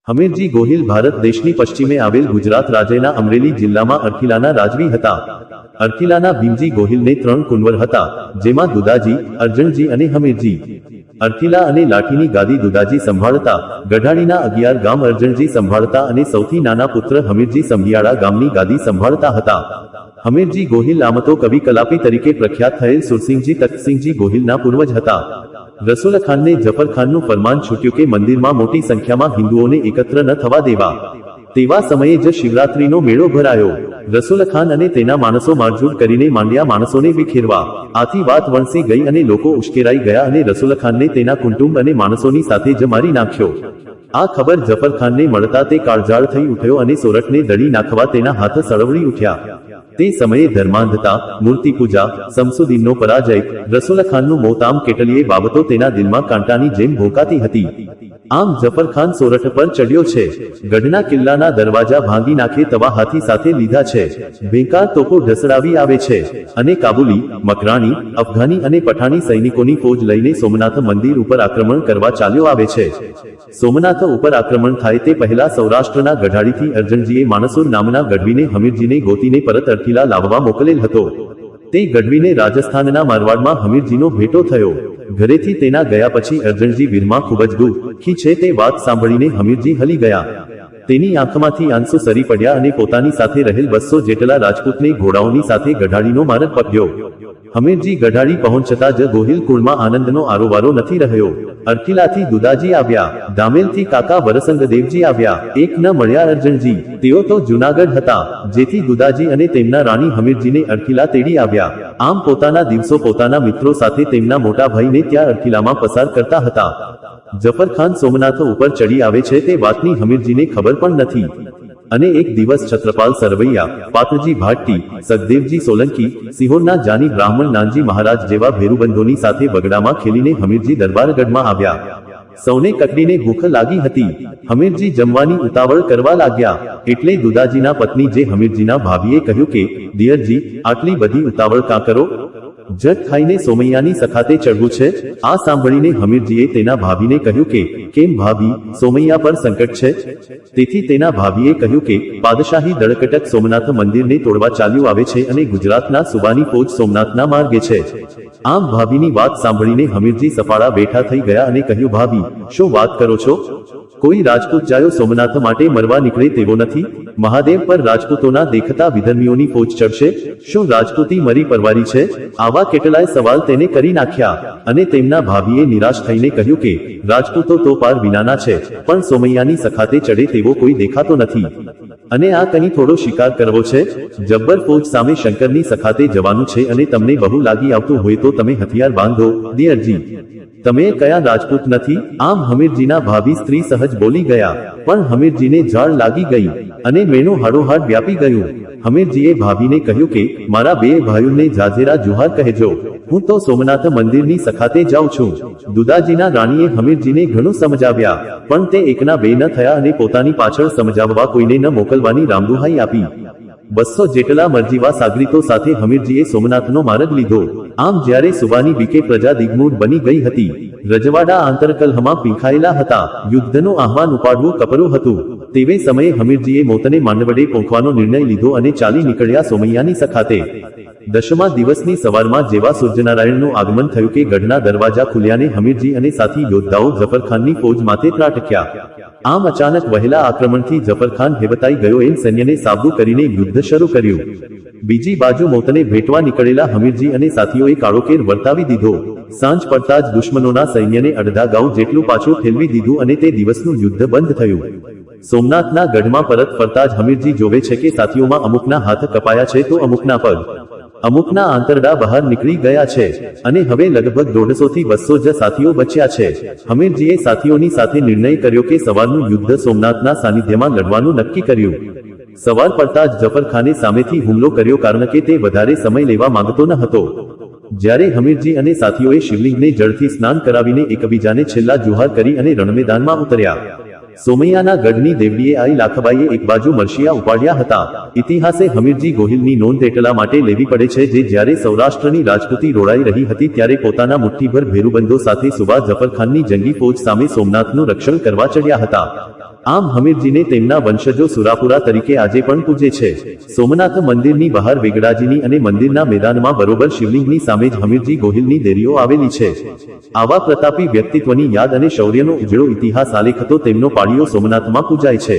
હમીરજી ગોહિલ ભારત દેશની પશ્ચિમે આવેલ ગુજરાત રાજ્યના અમરેલી જિલ્લામાં અરખીલાના રાજવી હતા. અરખીલાના ભીમજી ગોહિલને 3 કુંવર હતા, જેમાં દુદાજી, અરજણજી અને હમીરજી. અરખીલા અને લાઠીની ગાદી દુદાજી સંભાળતા, ગઢાડીના 11 ગામ અરજણજી સંભાળતા અને સૌથી નાના પુત્ર હમીરજી સંભિયાળા ગામની ગાદી સંભાળતા હતા. હમીરજી ગોહિલ આમ તો કવિ કલાપી તરીકે પ્રખ્યાત થયેલ સુરસિંહજી તખ્તસિંહજી ગોહિલના પૂર્વજ હતા. રસુલખાનને જફરખાનનું ફરમાન છૂટ્યું કે મંદિરમાં મોટી સંખ્યામાં હિન્દુઓને એકત્ર ન થવા દેવા. તેવા સમયે જ શિવરાત્રીનો મેળો ભરાયો. રસુલખાન અને તેના માણસો મારઝૂડ કરીને માંડ્યા માણસોને વિખેરવા. આથી વાત વણસી ગઈ અને લોકો ઉશ્કેરાઈ ગયા અને રસુલખાનને તેના કુટુંબ અને માણસોની સાથે જ મારી નાખ્યો. આ ખબર જફરખાનને મળતા તે કાળઝાળ થઈ ઉઠ્યો અને સોરઠને દળી નાખવા તેના હાથ સળવળી ઉઠ્યા. તે સમયે ધર્માંધતા, મૂર્તિપૂજા, શમસુદ્દીનનો પરાજય, રસુલખાનનું મોત આમ કેટલીય બાબતો તેના દિલમાં કાંટાની જેમ ભોંકાતી હતી. આમ જફરખાન સોરઠ પર ચડ્યો છે. ગઢના કિલ્લાના દરવાજા ભાંગી નાખે તવા હાથી સાથે લીધા છે. બેકાર તોપો ઢસડાવી આવે છે અને કાબુલી, મકરાણી, અફઘાની અને પઠાણી સૈનિકોની ફોજ લઈને સોમનાથ મંદિર ઉપર આક્રમણ કરવા ચાલ્યો આવે છે. સોમનાથ ઉપર આક્રમણ થાય તે પહેલા સૌરાષ્ટ્રના ગઢાડીથી અરજણજીએ માનસુર નામના ગઢવીને હમીરજીને ગોતીને પરત અરખીલા લાવવા મોકલેલ હતો. તે ગઢવીને રાજસ્થાનના મારવાડમાં હમીરજીનો ભેટો થયો. ઘરેથી તેના ગયા પછી અરજણજી વીરમાં ખૂબ જ દુઃખી છે તે વાત સાંભળીને હમીરજી હલી ગયા. તેની આંખમાંથી આંસુ સરી પડ્યા અને પોતાની સાથે રહેલ 200 જેટલા રાજપૂતને ઘોડાઓની સાથે ગઢાડીનો માર્ગ પકડ્યો. હમીરજી ગઢાડી પહોંચતા જ ગોહિલ કુળમાં આનંદનો આરોવારો નથી રહ્યો. અરખીલાથી દુદાજી આવ્યા, દામેલથી કાકા વરસંગદેવજી આવ્યા, એક ન મળ્યા અરજણજી. તેઓ તો જૂનાગઢ હતા, જેથી દુદાજી અને તેમના રાણી હમીરજીને અરખીલા તેડી આવ્યા. આમ પોતાના દિવસો પોતાના મિત્રો સાથે તેમના મોટા ભાઈને ત્યાં અરખીલામાં પસાર કરતા હતા. જફરખાન સોમનાથ ઉપર ચડી આવે છે તે વાતની હમીરજીને ખબર પણ નથી. અને એક દિવસ છત્રપાલ સરવૈયા, પાતજી ભાટી, સખદેવજી સોલંકી, સિહોરના જાની બ્રાહ્મણ નાનજી મહારાજ જેવા ભેરુબંધોની સાથે બગડામાં ખેલીને હમીરજી દરબારગઢમાં આવ્યા. સૌને કકડીને ભૂખ લાગી હતી. હમીરજી જમવાની ઉતાવળ કરવા લાગ્યા. એટલે દુદાજીના પત્ની જે હમીરજીના ભાભીએ કહ્યું કે, દિયરજી, આટલી બધી ઉતાવળ કાં કરો? જટ ખાઈને સોમૈયાની સખાતે ચડવું છે. આ સાંભળીને હમીરજીએ તેના ભાભીને કહ્યું કે, કેમ ભાભી, સોમૈયા પર સંકટ છે? તેથી તેના ભાભીએ કહ્યું કે, પાદશાહી દળકટક સોમનાથ મંદિરને તોડવા ચાલ્યું આવે છે અને ગુજરાતના સુબાની ફોજ સોમનાથના માર્ગે છે. આમ ભાભીની વાત સાંભળીને હમીરજી સફાળા બેઠા થઈ ગયા અને કહ્યું, ભાભી, શું વાત કરો છો? કોઈ રાજપૂત જાયો સોમનાથ માટે મરવા નીકળે તેવો નથી. મહાદેવ પર રાજપૂતોના દેખતા વિધર્મીઓની ફોજ ચડશે. શું રાજપૂતી મરી પરવારી છે? આવા કેટલાય સવાલ તેને કરી નાખ્યા. અને તેમના ભાભીએ નિરાશ થઈને કહ્યું કે, રાજપૂતો તો પાર વિનાના છે, પણ સોમૈયાની સખાતે ચડે તેવો કોઈ દેખાતો નથી. અને આ કંઈ થોડો શિકાર કરવો છે? જબ્બર ફોજ સામે શંકરની સખાતે જવાનું છે અને તમને બહુ લાગી આવતું હોય તો તમે હથિયાર બાંધો, દિયરજી. તમે કયા રાજપૂત નથી? આમ હમીરજીના ભાભી સ્ત્રી સહજ બોલી ગયા, પણ હમીરજીને ઝાડ લાગી ગઈ અને મેણું હાડોહાડ વ્યાપી ગયું. હમીરજીએ ભાભીને કહ્યું કે, મારા 2 ભાઈઓને જાજેરા જુહાર કહેજો. હું તો સોમનાથ મંદિરની સખાતે જાઉં છું. દુદાજીના રાણીએ હમીરજીને ઘણું સમજાવ્યા, પણ તે એકના 2 ન થયા અને પોતાની પાછળ સમજાવવા કોઈને ન મોકલવાની રામદુહાઈ આપી. 200 જેટલા મરજીવા સાગરીતો સાથે હમીરજીએ સોમનાથનો માર્ગ લીધો. આમ જ્યારે સુબાની બીકે પ્રજા દિગ્મૂઢ બની ગઈ હતી. રજવાડા આંતરકલહમાં પીંખાયેલા હતા. યુદ્ધનું આહવાન ઉપાડવું કપરું હતું. તેવે સમયે હમીરજીએ મોતને માંડવડે પોંખવાનો નિર્ણય લીધો અને ચાલી નીકળ્યા સોમૈયાની સખાતે. 10મા દિવસની સવારમાં જેવા સૂર્યનારાયણનું આગમન થયું કે ગઢના દરવાજા ખુલ્યાને હમીરજી અને સાથી યોદ્ધાઓ જફરખાનની ફોજ માથે ત્રાટક્યા. આમ અચાનક વહેલા આક્રમણથી જફરખાન હેબતાઈ ગયો એમ સૈન્યને સાબદું કરીને યુદ્ધ શરૂ કર્યું. બીજી બાજુ મોતને ભેટવા નીકળેલા હમીરજી અને સાથીઓએ કાળોકેર વર્તાવી દીધો. સાંજ પડતા જ દુશ્મનોના સૈન્યને અડધા ગાંવ જેટલું પાછું ઠેલવી દીધું અને તે દિવસનું યુદ્ધ બંધ થયું. સોમનાથના ગઢમાં પરત ફરતા જ હમીરજી જોવે છે કે સાથીઓમાં અમુકના હાથ કપાયા છે તો અમુકના પગ, અમુકના આંતરડા બહાર નીકળી ગયા છે અને હવે લગભગ 150 થી 200 જ સાથીઓ બચ્યા છે. હમીરજીએ સાથીઓની સાથે નિર્ણય કર્યો કે સવારનું યુદ્ધ સોમનાથના સાનિધ્યમાં લડવાનું નક્કી કર્યું. સવાર પડતા જ જફરખાને સામેથી હુમલો કર્યો કારણ કે તે વધારે સમય લેવા માંગતો ન હતો. જ્યારે હમીરજી અને સાથીઓએ શિવલિંગને જળથી સ્નાન કરાવીને એકબીજાને છેલ્લા જુહાર કરી અને રણમેદાનમાં ઉતર્યા. સોમૈયાના ગઢની દેવડીએ આઈ લાખબાઈએ એક બાજુ મરશિયા ઉપાડ્યા હતા. ઇતિહાસે હમીરજી ગોહિલની નોંધ એટલા માટે લેવી પડે છે જે જ્યારે સૌરાષ્ટ્રની રાજપૂતી રોળાઈ રહી હતી ત્યારે પોતાના મુઠ્ઠીભર ભેરુબંધો સાથે સુબા જફરખાનની જંગી ફોજ સામે સોમનાથનું રક્ષણ કરવા ચડ્યા હતા. આમ હમીરજીને તેમના વંશજો સુરાપુરા તરીકે આજે પણ પૂજે છે. સોમનાથ મંદિરની બહાર વેગડાજીની અને મંદિરના મેદાનમાં બરોબર શિવલિંગની સામે જ હમીરજી ગોહિલની દેરીઓ આવેલી છે. આવા પ્રતાપી વ્યક્તિત્વની યાદ અને શૌર્યનો ઉજળો ઇતિહાસ આલેખતો તેમનો પાળિયો સોમનાથમાં પૂજાય છે.